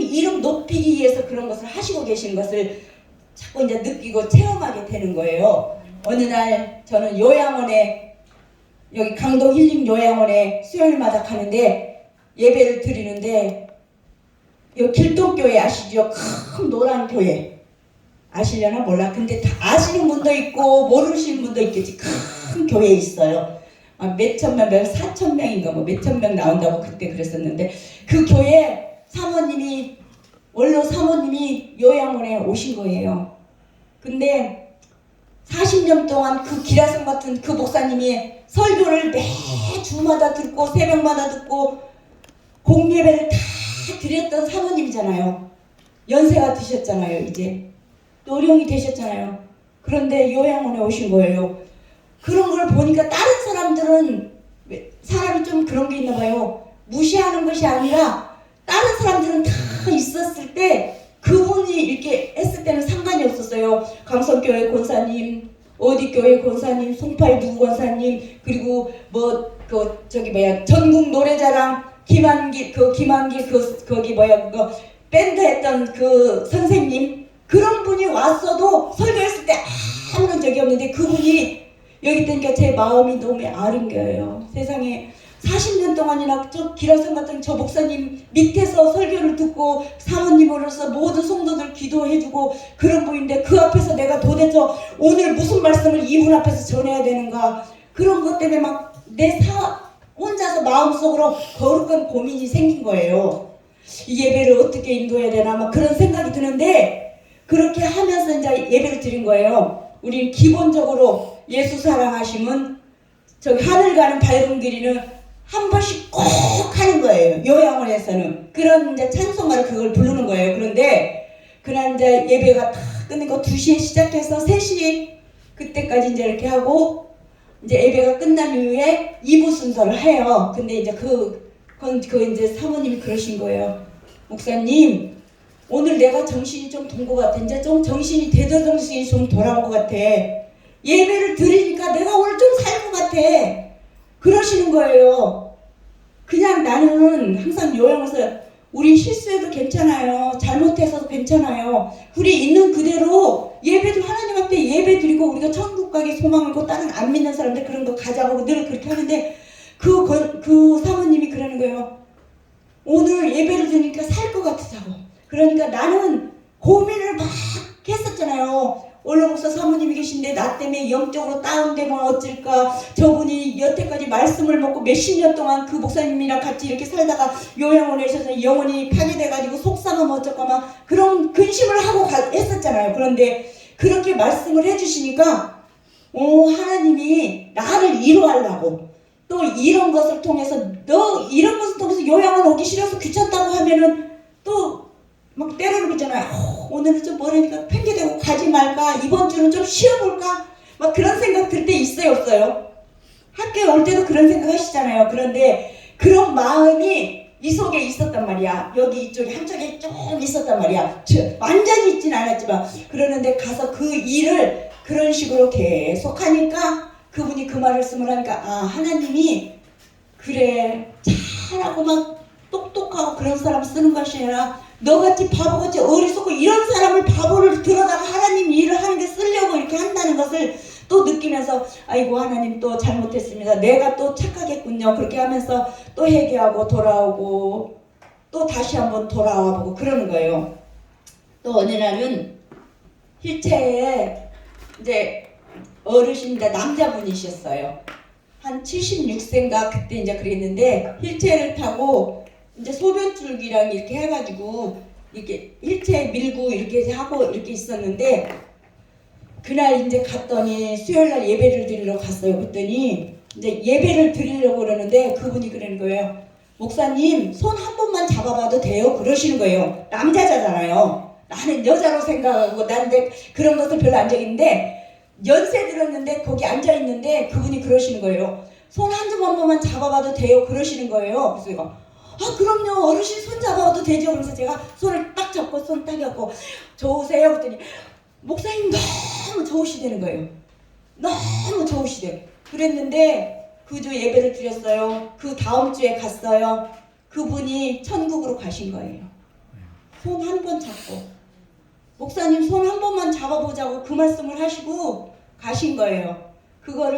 이름 높이기 위해서 그런 것을 하시고 계신 것을 자꾸 이제 느끼고 체험하게 되는 거예요. 어느 날 저는 요양원에, 여기 강동 힐링 요양원에 수요일마다 가는데 예배를 드리는데, 여기 길동교회 아시죠? 큰 노란 교회 아시려나 몰라. 근데 다 아시는 분도 있고 모르시는 분도 있겠지. 큰 교회에 있어요. 몇천명, 4,000명인가 뭐 몇천 명 나온다고 그때 그랬었는데, 그 교회 사모님이, 원로 사모님이 요양원에 오신 거예요. 근데 40년 동안 그 기라성 같은 그 목사님이 설교를 매주마다 듣고 새벽마다 듣고 공예배를 다 드렸던 사모님이잖아요. 연세가 드셨잖아요. 이제 노령이 되셨잖아요. 그런데 요양원에 오신 거예요. 그런 걸 보니까 다른 사람들은, 사람이 좀 그런 게 있나 봐요. 무시하는 것이 아니라 다른 사람들은 다 있었을 때 그분이 이렇게 했을 때는 상관이 없었어요. 강성교회 권사님, 어디 교회 권사님, 송파의 누구 권사님, 그리고 전국 노래자랑 김한길 거기 밴드 했던 그 선생님, 그런 분이 왔어도 설교했을 때 아무런 적이 없는데 그분이 여기 있으니까 제 마음이 너무 아른겨요. 세상에 40년 동안이나 저 기라성 같은 저 목사님 밑에서 설교를 듣고 사모님으로서 모든 성도들 기도해주고 그런 분인데, 그 앞에서 내가 도대체 오늘 무슨 말씀을 이분 앞에서 전해야 되는가, 그런 것 때문에 막 혼자서 마음속으로 거룩한 고민이 생긴 거예요. 이 예배를 어떻게 인도해야 되나 막 그런 생각이 드는데, 그렇게 하면서 이제 예배를 드린 거예요. 우린 기본적으로 예수 사랑하시면 저기 하늘 가는 밝은 길이는 한 번씩 꼭 하는 거예요. 요양원에서는 그런 이제 찬송가를 그걸 부르는 거예요. 그런데 그날 이제 예배가 다 끝내고 2시에 시작해서 3시 그때까지 이제 이렇게 하고, 이제 예배가 끝난 이후에 2부 순서를 해요. 근데 이제 그 이제 사모님이 그러신 거예요. 목사님, 오늘 내가 정신이 좀 돈 것 같아. 이제 좀 정신이 정신이 좀 돌아온 것 같아. 예배를 드리니까 내가 오늘 좀 살 것 같아. 그러시는 거예요. 그냥 나는 항상 요양원에서 우리 실수해도 괜찮아요. 잘못해서도 괜찮아요. 우리 있는 그대로 예배도 하나님 앞에 예배 드리고 우리가 천국 가기 소망을 고 다른 안 믿는 사람들 그런 거 가자고 늘 그렇게 하는데, 그 사모님이 그러는 거예요. 오늘 예배를 드리니까 살 것 같으자고. 그러니까 나는 고민을 막 했었잖아요. 원로 목사 사모님이 계신데 나 때문에 영적으로 다운되면 어쩔까, 저분이 여태까지 말씀을 먹고 몇십 년 동안 그 목사님이랑 같이 이렇게 살다가 요양원에 있어서 영혼이 파괴돼가지고 속상하면 어쩔까 막 그런 근심을 하고 했었잖아요. 그런데 그렇게 말씀을 해주시니까 하나님이 나를 위로하려고, 또 이런 것을 통해서 이런 것을 통해서 요양원 오기 싫어서 귀찮다고 하면은 또 막 때려는 거잖아요. 오늘은 좀 뭐라니까 핑계대고 가지 말까, 이번 주는 좀 쉬어볼까, 막 그런 생각 들 때 있어요, 없어요? 학교에 올 때도 그런 생각 하시잖아요. 그런데 그런 마음이 이 속에 있었단 말이야. 여기 이쪽에 한쪽에 좀 있었단 말이야. 완전히 있진 않았지만. 그러는데 가서 그 일을 그런 식으로 계속 하니까 그분이 그 말씀을 하니까 하나님이 그래 잘하고 막 똑똑하고 그런 사람 쓰는 것이 아니라 너같이 바보같이 어리석고 이런 사람을 바보를 들어다가 하나님 일을 하는데 쓰려고 이렇게 한다는 것을 또 느끼면서, 아이고 하나님 또 잘못했습니다. 내가 또 착하겠군요. 그렇게 하면서 또 회개하고 돌아오고 또 다시 한번 돌아와보고 그러는 거예요. 또 어느 날은 힐체에 이제 어르신인데 남자분이셨어요. 한 76세인가 그때 이제 그랬는데 힐체를 타고 이제 소변줄기랑 이렇게 해가지고 이렇게 힐체에 밀고 이렇게 하고 이렇게 있었는데, 그날 이제 갔더니 수요일날 예배를 드리러 갔어요. 그랬더니 이제 예배를 드리려고 그러는데 그분이 그러는 거예요. 목사님 손 한 번만 잡아봐도 돼요? 그러시는 거예요. 남자잖아요. 나는 여자로 생각하고 난 이제 그런 것을 별로 안 적인데, 연세 들었는데 거기 앉아있는데 그분이 그러시는 거예요. 손 한 번만 잡아봐도 돼요? 그러시는 거예요. 그래서 제가 그럼요. 어르신 손 잡아도 되죠. 그래서 제가 손을 딱 잡고 손 딱 잡고 좋으세요? 그랬더니 목사님 너무 좋으시다는 거예요. 너무 좋으시대. 그랬는데 그 주 예배를 드렸어요. 그 다음 주에 갔어요. 그분이 천국으로 가신 거예요. 손 한 번 잡고 목사님 손 한 번만 잡아보자고 그 말씀을 하시고 가신 거예요. 그거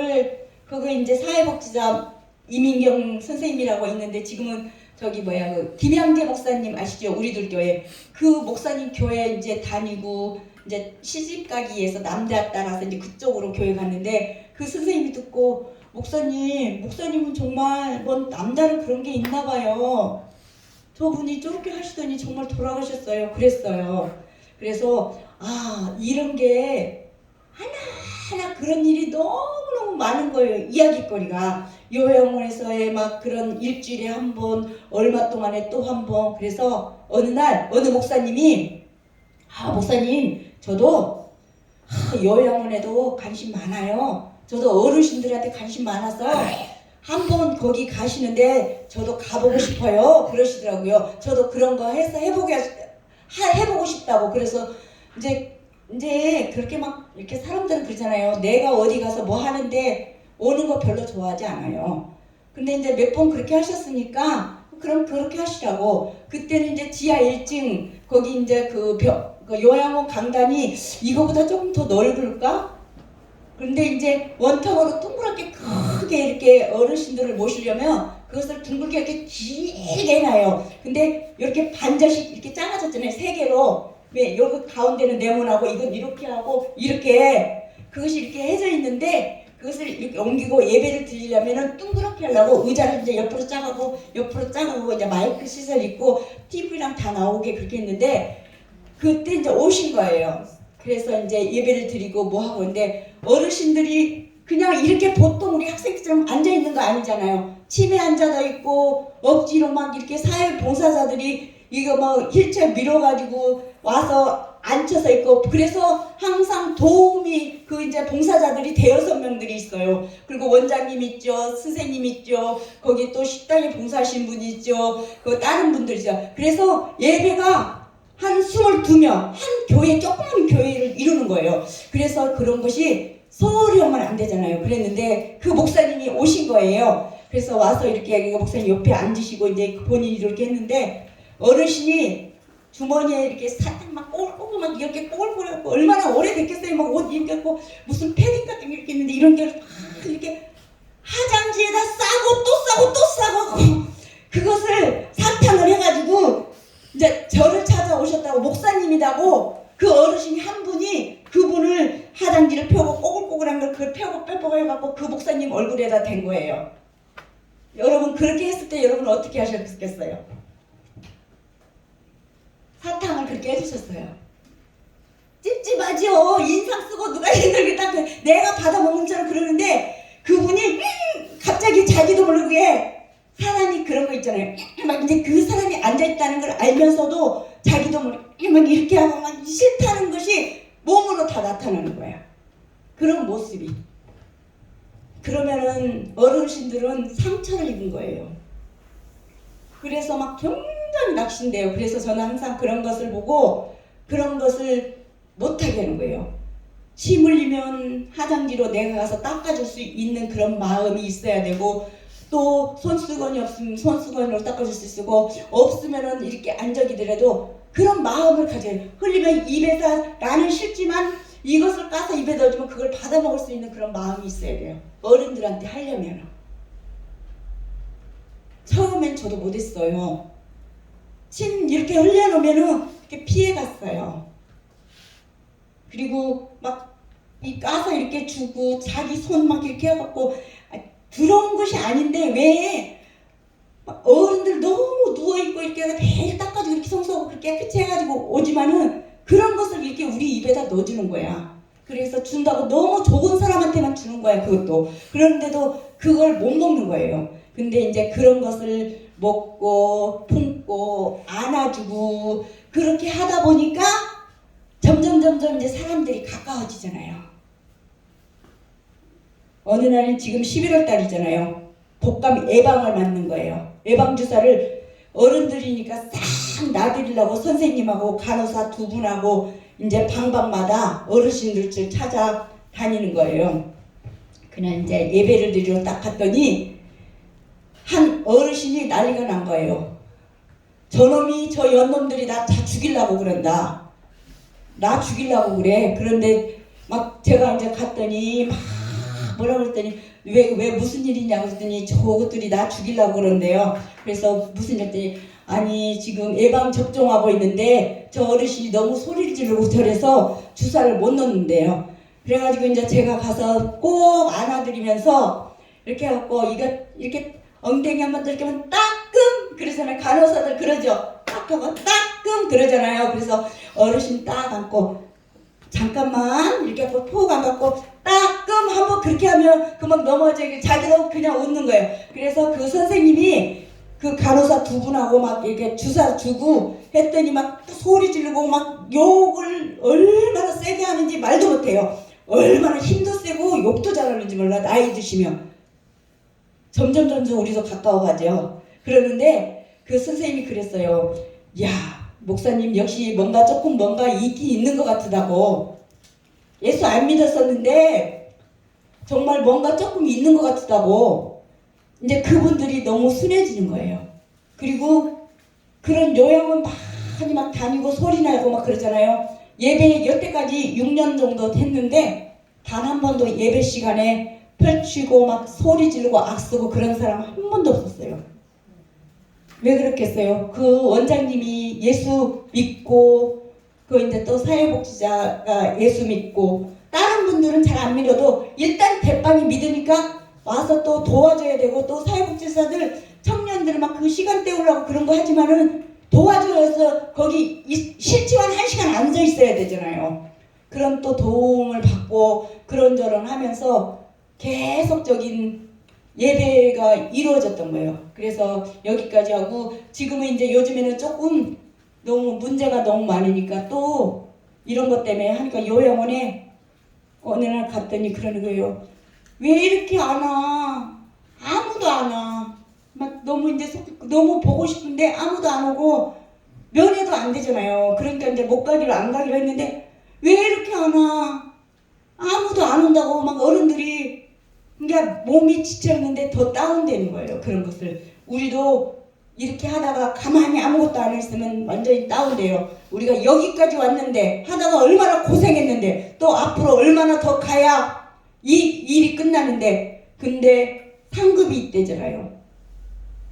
이제 사회복지사 이민경 선생님이라고 있는데 지금은 저기 그 김양재 목사님 아시죠? 우리들 교회 그 목사님 교회 이제 다니고 이제 시집 가기 위해서 남자 따라서 이제 그쪽으로 교회 갔는데 그 선생님이 듣고 목사님은 정말 뭔 남다른 그런 게 있나 봐요. 저분이 저렇게 하시더니 정말 돌아가셨어요. 그랬어요. 그래서 이런 게 하나하나 그런 일이 너무너무 많은 거예요. 이야기거리가 요양원에서의 막 그런 일주일에 한 번, 얼마 동안에 또 한 번. 그래서 어느 날 어느 목사님이 목사님 저도 요양원에도 관심 많아요. 저도 어르신들한테 관심 많아서 한번 거기 가시는데 저도 가보고 싶어요. 그러시더라고요. 저도 그런 거 해보고 싶다고. 그래서 이제 그렇게 막 이렇게 사람들은 그러잖아요. 내가 어디 가서 뭐 하는데 오는 거 별로 좋아하지 않아요. 근데 이제 몇 번 그렇게 하셨으니까 그럼 그렇게 하시라고. 그때는 이제 지하 1층 거기 이제 그 요양원 강단이 이거보다 조금 더 넓을까? 그런데 이제 원통으로 동그랗게 크게 이렇게 어르신들을 모시려면 그것을 둥글게 이렇게 길게 해놔요. 근데 이렇게 반절씩 이렇게 작아졌잖아요. 세 개로. 왜 여기 가운데는 네모나고 이건 이렇게 하고 이렇게 그것이 이렇게 해져 있는데 그것을 이렇게 옮기고 예배를 드리려면은 둥그렇게 하려고 의자를 이제 옆으로 짜가고 이제 마이크 시설 있고 TV랑 다 나오게 그렇게 했는데 그때 이제 오신 거예요. 그래서 이제 예배를 드리고 뭐 하고 있는데 어르신들이 그냥 이렇게 보통 우리 학생들처럼 앉아 있는 거 아니잖아요. 침에 앉아져 있고 억지로 막 이렇게 사회봉사자들이 이거 뭐 휠체어 밀어가지고 와서 앉혀서 있고 그래서 항상 도움이 그 이제 봉사자들이 대여섯 명들이 있어요. 그리고 원장님 있죠, 선생님 있죠, 거기 또 식당에 봉사하신 분 있죠, 그 다른 분들이죠. 그래서 예배가 한 22명, 한 교회, 조그만 교회를 이루는 거예요. 그래서 그런 것이 서울에 오면 안 되잖아요. 그랬는데 그 목사님이 오신 거예요. 그래서 와서 이렇게 목사님 옆에 앉으시고 이제 본인이 이렇게 했는데 어르신이 주머니에 이렇게 사탕 막 꼬글꼬글 막 이렇게 꼬글꼬글 얼마나 오래됐겠어요. 막 옷 이렇게 입고 무슨 패딩 같은 게 이렇게 있는데 이런 게 막 이렇게 화장지에다 싸고 또 싸고 그것을 사탕을 해가지고 이제 저를 찾아오셨다고 목사님이라고 그 어르신이 한 분이 그분을 화장지를 펴고 꼬글꼬글한 걸 그걸 펴고 빼고 해갖고 그 목사님 얼굴에다 댄 거예요. 여러분 그렇게 했을 때 여러분 어떻게 하셨겠어요? 사탕을 그렇게 해주셨어요. 찝찝하죠. 인상 쓰고 누가 이렇게 딱 내가 받아먹는 처럼 그러는데 그분이 갑자기 자기도 모르게 사람이 그런 거 있잖아요. 막 이제 그 사람이 앉아있다는 걸 알면서도 자기도 모르게 막 이렇게 하고 막 싫다는 것이 몸으로 다 나타나는 거야. 그런 모습이. 그러면은 어르신들은 상처를 입은 거예요. 그래서 막 굉장히 낙심돼요. 그래서 저는 항상 그런 것을 보고 그런 것을 못하게 하는 거예요. 침 흘리면 화장지로 내가 가서 닦아줄 수 있는 그런 마음이 있어야 되고 또 손수건이 없으면 손수건으로 닦아줄 수 있고 없으면은 이렇게 안적이더라도 그런 마음을 가져요. 흘리면 입에서 나는 싫지만 이것을 까서 입에 넣어주면 그걸 받아먹을 수 있는 그런 마음이 있어야 돼요. 어른들한테 하려면. 처음엔 저도 못했어요. 침 이렇게 흘려놓으면은 이렇게 피해갔어요. 그리고 막 이 까서 이렇게 주고 자기 손 막 이렇게 해갖고 더러운 것이 아닌데 왜 어른들 너무 누워있고 이렇게 매일 닦아주고 이렇게 청소하고 그렇게 깨끗이 해가지고 오지만은 그런 것을 이렇게 우리 입에다 넣어주는 거야. 그래서 준다고 너무 좋은 사람한테만 주는 거야. 그것도. 그런데도 그걸 못 먹는 거예요. 근데 이제 그런 것을 먹고 품고 안아주고 그렇게 하다 보니까 점점 이제 사람들이 가까워지잖아요. 어느 날은 지금 11월 달이잖아요. 독감 예방을 맞는 거예요. 예방주사를 어른들이니까 싹 놔드리려고 선생님하고 간호사 두 분하고 이제 방방마다 어르신들 찾아다니는 거예요. 그냥 이제 예배를 드리러 딱 갔더니 한 어르신이 난리가 난 거예요. 저놈이 저 연놈들이 나 다 죽이려고 그런다. 나 죽이려고 그래. 그런데 막 제가 이제 갔더니 막 뭐라 그랬더니 왜 무슨 일이냐고 했더니 저것들이 나 죽이려고 그런대요. 그래서 무슨 일 했더니 아니 지금 예방 접종하고 있는데 저 어르신이 너무 소리를 지르고 저래서 주사를 못 넣는데요. 그래가지고 이제 제가 가서 꼭 안아드리면서 이렇게 해갖고 이거 이렇게 엉덩이 한번 이렇게 하면 따끔 그러잖아요. 간호사들 그러죠. 딱 하고 따끔 그러잖아요. 그래서 어르신 딱 안고 잠깐만 이렇게 하고 푹 안갖고 따끔 한번 그렇게 하면 금방 넘어져. 자기도 그냥 웃는 거예요. 그래서 그 선생님이 그 간호사 두 분하고 막 이렇게 주사 주고 했더니 막 소리 지르고 막 욕을 얼마나 세게 하는지 말도 못해요. 얼마나 힘도 세고 욕도 잘하는지 몰라. 나이 드시면 점점 우리도 가까워가죠. 그러는데 그 선생님이 그랬어요. 야 목사님 역시 뭔가 있긴 있는 것 같다고. 예수 안 믿었었는데 정말 뭔가 조금 있는 것 같다고. 이제 그분들이 너무 순해지는 거예요. 그리고 그런 요양원 많이 막 다니고 소리 나고 막 그러잖아요. 예배 여태까지 6년 정도 했는데 단 한 번도 예배 시간에 펼치고 막 소리 지르고 악쓰고 그런 사람 한 번도 없었어요. 왜 그렇겠어요? 그 원장님이 예수 믿고 그 이제 또 사회복지자가 예수 믿고 다른 분들은 잘 안 믿어도 일단 대빵이 믿으니까 와서 또 도와줘야 되고 또 사회복지사들 청년들 막 그 시간 때우려고 그런 거 하지만은 도와줘서 거기 실지만 1시간 앉아 있어야 되잖아요. 그럼 또 도움을 받고 그런저런 하면서 계속적인 예배가 이루어졌던 거예요. 그래서 여기까지 하고 지금은 이제 요즘에는 조금 너무 문제가 너무 많으니까 또 이런 것 때문에 하니까 요양원에 어느 날 갔더니 그러는 거예요. 왜 이렇게 안 와? 아무도 안 와. 막 너무 이제 너무 보고 싶은데 아무도 안 오고 면회도 안 되잖아요. 그러니까 이제 못 가기로 안 가기로 했는데 왜 이렇게 안 와? 아무도 안 온다고 막 어른들이 그러니까 몸이 지쳤는데 더 다운되는 거예요. 그런 것을 우리도 이렇게 하다가 가만히 아무것도 안 했으면 완전히 다운돼요. 우리가 여기까지 왔는데 하다가 얼마나 고생했는데 또 앞으로 얼마나 더 가야 이 일이 끝나는데 근데 상급이 있대잖아요.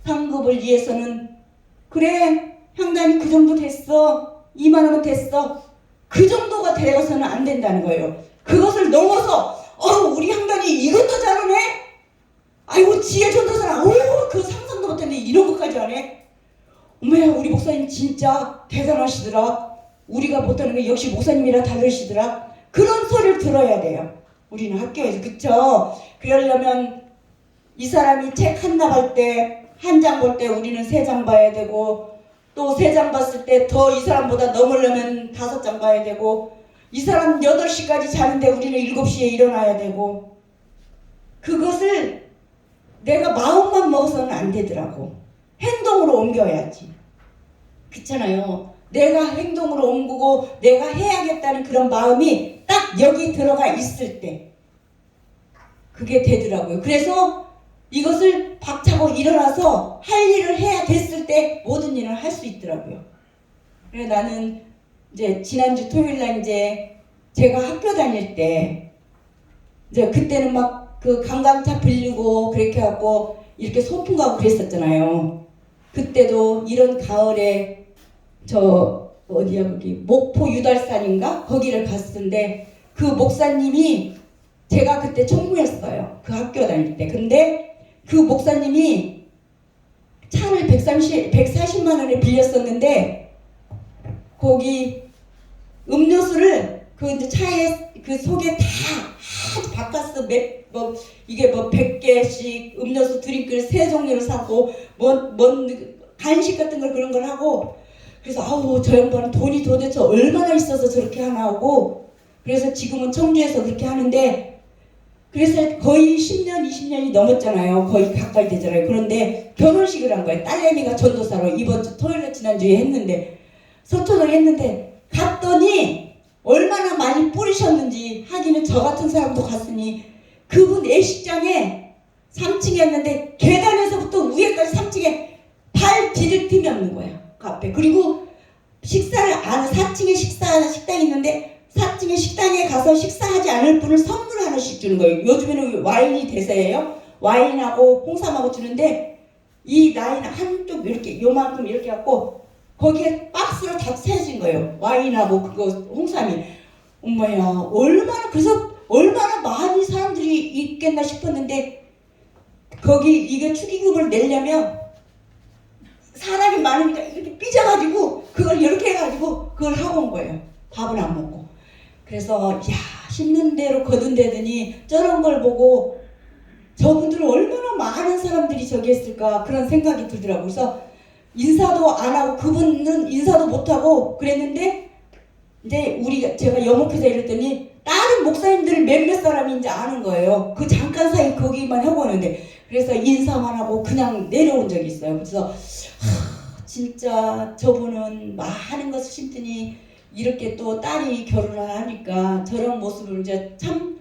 상급을 위해서는 그래 향단이 그 정도 됐어. 이만하면 됐어. 그 정도가 되어서는 안 된다는 거예요. 그것을 넘어서 우리 향단이 이것도 잘하네? 아이고 지혜 전도사랑 그 상상도 못했네. 이런 것까지 하네? 어머야 우리 목사님 진짜 대단하시더라. 우리가 못하는 게 역시 목사님이라 다르시더라. 그런 소리를 들어야 돼요. 우리는 학교에서. 그쵸? 그러려면 이 사람이 책 한 나갈 때 한 장 볼 때 우리는 3장 봐야 되고 또 3장 봤을 때 더 이 사람보다 넘으려면 5장 봐야 되고 이 사람 8시까지 자는데 우리는 7시에 일어나야 되고 그것을 내가 마음만 먹어서는 안 되더라고. 행동으로 옮겨야지. 그렇잖아요. 내가 행동으로 옮기고 내가 해야겠다는 그런 마음이 딱 여기 들어가 있을 때 그게 되더라고요. 그래서 이것을 박차고 일어나서 할 일을 해야 됐을 때 모든 일을 할 수 있더라고요. 그래서 나는 이제 지난주 토요일날 이제 제가 학교 다닐 때 이제 그때는 막 그 관광차 빌리고 그렇게 하고 이렇게 소풍 가고 그랬었잖아요. 그때도 이런 가을에 저 어디야 거기 목포 유달산인가 거기를 갔었는데 그 목사님이 제가 그때 총무였어요. 그 학교 다닐 때. 근데 그 목사님이 차를 140만 원에 빌렸었는데 거기 음료수를 그 이제 차에 그 속에 다 아주 바카스 이게 100개씩 음료수 드링크를 3종류를 사고 간식 같은 걸 그런 걸 하고 그래서 저 양반은 돈이 도대체 얼마나 있어서 저렇게 하나 하고 그래서 지금은 청주에서 그렇게 하는데 그래서 거의 10년 20년이 넘었잖아요. 거의 가까이 되잖아요. 그런데 결혼식을 한 거예요. 딸내미가 전도사로 이번 주 토요일에 지난주에 했는데 서초동에 했는데 갔더니 얼마나 많이 뿌리셨는지 하기는 저 같은 사람도 갔으니 그분 예식장에 3층이었는데 계단에서부터 위에까지 3층에 발 디딜 틈이 없는 거야. 그 앞에. 그리고 식사를 안 4층에 식당이 있는데 4층에 식당에 가서 식사하지 않을 분을 선물 하나씩 주는 거예요. 요즘에는 와인이 대세예요. 와인하고 홍삼하고 주는데 이 나이는 한쪽 이렇게 요만큼 이렇게 갖고 거기에 박스로 다 채진 거예요. 와인하고 그거 홍삼이. 엄마야 얼마나 그래서 얼마나 많이 사람들이 있겠나 싶었는데 거기 이게 축의금을 내려면 사람이 많으니까 이렇게 삐져가지고 그걸 이렇게 해가지고 그걸 하고 온 거예요. 밥은 안 먹고. 그래서 야 심는 대로 거둔대더니 저런 걸 보고 저분들은 얼마나 많은 사람들이 저기 했을까 그런 생각이 들더라고요. 그래서 인사도 안 하고 그분은 인사도 못 하고 그랬는데 이제 제가 여목해서 이랬더니 다른 목사님들 몇몇 사람이 이제 아는 거예요. 그 잠깐 사이 거기만 하고 오는데 그래서 인사만 하고 그냥 내려온 적이 있어요. 그래서 진짜 저분은 많은 것을 심더니 이렇게 또 딸이 결혼을 하니까 저런 모습을 이제 참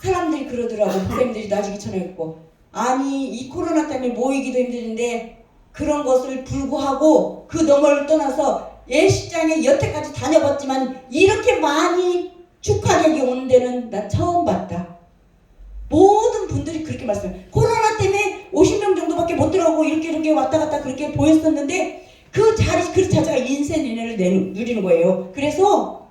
사람들이 그러더라고. 목사님들이 나중에 전화했고 아니 이 코로나 때문에 모이기도 힘드는데 그런 것을 불구하고 그 너머를 떠나서 예식장에 여태까지 다녀봤지만 이렇게 많이 축하객이 오는 데는 난 처음 봤다. 모든 분들이 그렇게 말씀해요. 코로나 때문에 50명 정도밖에 못 들어가고 이렇게 왔다 갔다 그렇게 보였었는데 그 자체가 인생을 누리는 거예요. 그래서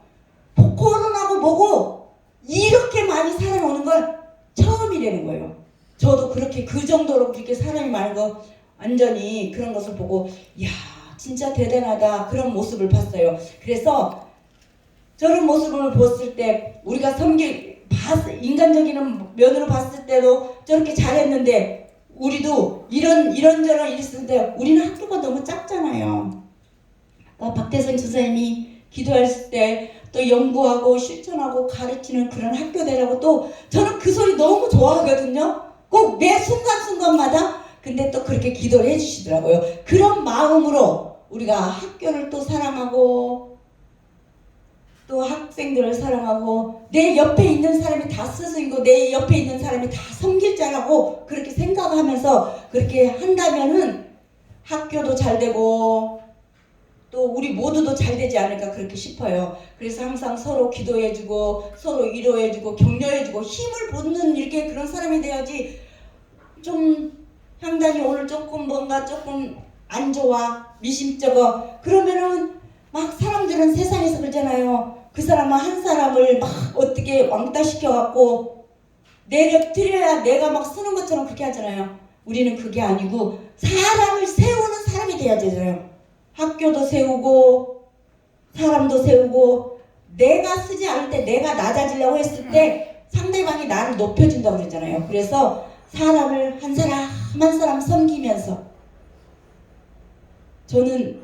코로나고 뭐고 이렇게 많이 살아오는 건 처음이라는 거예요. 저도 그렇게 그 정도로 그렇게 사람이 많은 거 완전히 그런 것을 보고 이야 진짜 대단하다 그런 모습을 봤어요. 그래서 저런 모습을 봤을 때 우리가 인간적인 면으로 봤을 때도 저렇게 잘했는데 우리도 이런저런 일있을 때 우리는 학교가 너무 작잖아요. 박대성 지사님이 기도했을 때 또 연구하고 실천하고 가르치는 그런 학교대라고 또 저는 그 소리 너무 좋아하거든요. 꼭 매 순간순간마다 근데 또 그렇게 기도를 해주시더라고요. 그런 마음으로 우리가 학교를 또 사랑하고 또 학생들을 사랑하고 내 옆에 있는 사람이 다 스승이고 내 옆에 있는 사람이 다 섬길 자라고 그렇게 생각하면서 그렇게 한다면은 학교도 잘 되고 또 우리 모두도 잘 되지 않을까 그렇게 싶어요. 그래서 항상 서로 기도해주고 서로 위로해주고 격려해주고 힘을 붓는 이렇게 그런 사람이 돼야지. 좀 향단이 오늘 조금 뭔가 조금 안 좋아 미심쩍어 그러면은 막 사람들은 세상에서 그러잖아요. 그 사람은 한 사람을 막 어떻게 왕따 시켜갖고 내려뜨려야 내가 막 쓰는 것처럼 그렇게 하잖아요. 우리는 그게 아니고 사람을 세우는 사람이 돼야 되잖아요. 학교도 세우고 사람도 세우고 내가 쓰지 않을 때 내가 낮아지려고 했을 때 상대방이 나를 높여준다고 그랬잖아요. 그래서 사람을 한 사람 한 사람 섬기면서 저는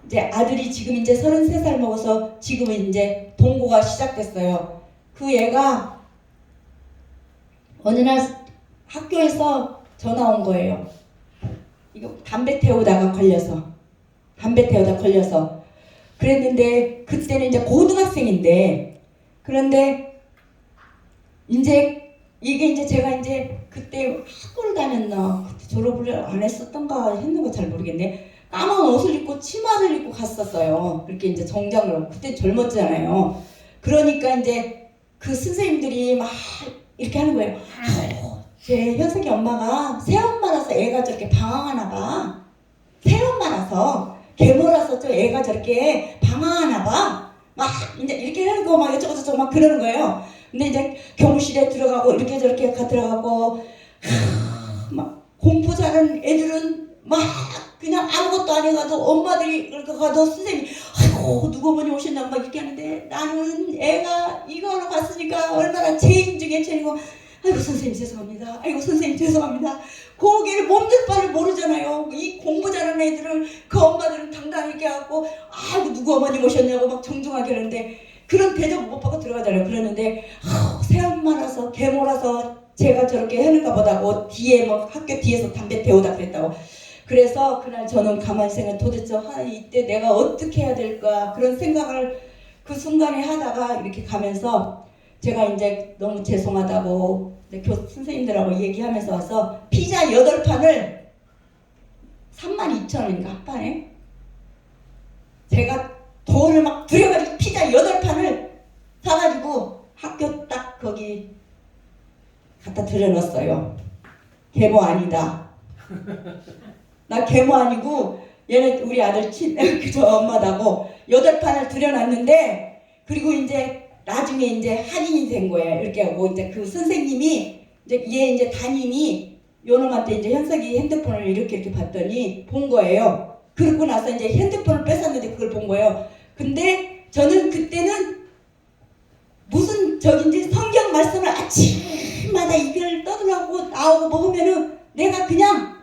이제 아들이 지금 이제 33살 먹어서 지금은 이제 동고가 시작됐어요. 그 애가 어느 날 학교에서 전화 온 거예요. 이거 담배 태우다가 걸려서 그랬는데 그때는 이제 고등학생인데 그런데 이제 이게 이제 제가 이제 그때 학교를 다녔나 그때 졸업을 안 했었던가 했는가 잘 모르겠네. 까만 옷을 입고 치마를 입고 갔었어요. 그렇게 이제 정장으로 그때 젊었잖아요. 그러니까 이제 그 선생님들이 막 이렇게 하는 거예요. 제 현석이 엄마가 새엄마라서 애가 저렇게 방황하나 봐. 새엄마라서 계모라서 저 애가 저렇게 방황하나 봐. 막 이제 이렇게 하는 거 막 어쩌고 저쩌고 막 그러는 거예요. 근데 이제 교무실에 들어가고 이렇게 저렇게 들어가고 막 공부 잘하는 애들은 막 그냥 아무것도 안 해가도 엄마들이 이렇게 가도 선생님이 아이고 누구 어머니 오셨나 막 이렇게 하는데 나는 애가 이거 하러 갔으니까 얼마나 죄인 중에 죄인이고 아이고 선생님 죄송합니다. 아이고 선생님 죄송합니다. 거기를 몸둘 바를 모르잖아요. 이 공부 잘하는 애들은 그 엄마들은 당당하게 하고 아이고 누구 어머니 오셨냐고 막 정중하게 그러는데 그런 대접 못 받고 들어가잖아요. 그러는데 새엄마라서 계모라서 제가 저렇게 하는가 보다고 뒤에 뭐 학교 뒤에서 담배 태우다 그랬다고. 그래서 그날 저는 가만히 생각해 도대체 이때 내가 어떻게 해야 될까 그런 생각을 그 순간에 하다가 이렇게 가면서 제가 이제 너무 죄송하다고 선생님들하고 얘기하면서 와서 피자 8판을 32,000원인가 한 판에 제가 돈을 막 들여가지고 피자 8판을 사가지고 학교 딱 거기 갖다 들여놨어요. 계모 아니다. 나 계모 아니고 얘는 우리 아들 그저 엄마다고 8판을 들여놨는데, 그리고 이제 나중에 이제 한인이 된 거예요. 이렇게 하고 이제 그 선생님이 이제 얘 이제 담임이 요놈한테 이제 현석이 핸드폰을 이렇게 봤더니 본 거예요. 그러고 나서 이제 핸드폰을 뺏었는데 그걸 본 거예요. 근데 저는 그때는 무슨 저긴지 성경 말씀을 아침마다 이걸 떠들라고 나오고 먹으면은 내가 그냥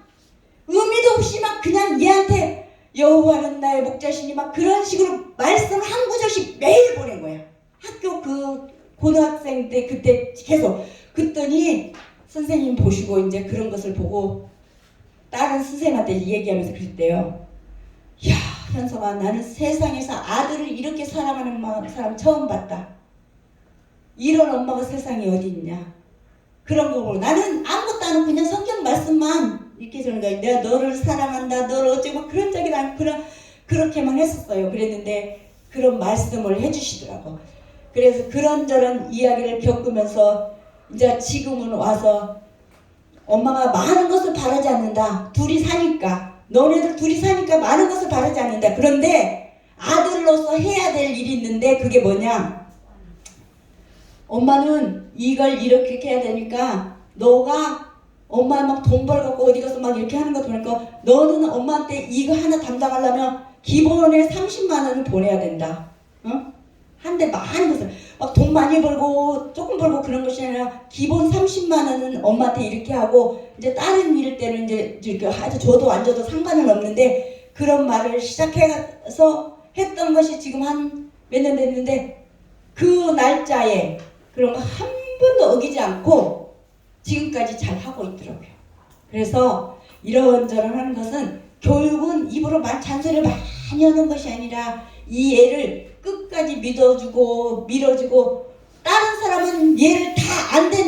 의미도 없이 막 그냥 얘한테 여호와는 나의 목자시니 막 그런 식으로 말씀을 한 구절씩 매일 보낸 거예요. 학교 그 고등학생 때 그때 계속. 그랬더니 선생님 보시고 이제 그런 것을 보고 다른 선생님한테 얘기하면서 그랬대요. 야, 현석아, 나는 세상에서 아들을 이렇게 사랑하는 사람 처음 봤다. 이런 엄마가 세상에 어디 있냐. 그런 거고 나는 아무것도 안 하고 그냥 성경 말씀만 이렇게 저는 거야. 내가 너를 사랑한다, 너를 어쩌고 그런 적이 난 그렇게만 했었어요. 그랬는데 그런 말씀을 해주시더라고. 그래서 그런저런 이야기를 겪으면서 이제 지금은 와서 엄마가 많은 것을 바라지 않는다. 둘이 사니까. 너네들 둘이 사니까 많은 것을 바라지 않는다. 그런데 아들로서 해야 될 일이 있는데 그게 뭐냐. 엄마는 이걸 이렇게 해야 되니까 너가 엄마 막 돈 벌갖고 어디 가서 막 이렇게 하는 거 보니까 너는 엄마한테 이거 하나 담당하려면 기본에 30만 원을 보내야 된다. 응? 한데 많은 것을 막 돈 많이 벌고 조금 벌고 그런 것이 아니라 기본 30만 원은 엄마한테 이렇게 하고 이제 다른 일 때는 이제 이렇게 아주 줘도 안 줘도 상관은 없는데 그런 말을 시작해서 했던 것이 지금 한 몇 년 됐는데 그 날짜에 그런 거 한 번도 어기지 않고 지금까지 잘 하고 있더라고요. 그래서 이런저런 하는 것은 교육은 입으로 잔소리를 많이 하는 것이 아니라 이 애를 끝까지 믿어주고 밀어주고 다른 사람은 얘를 다 안 된다.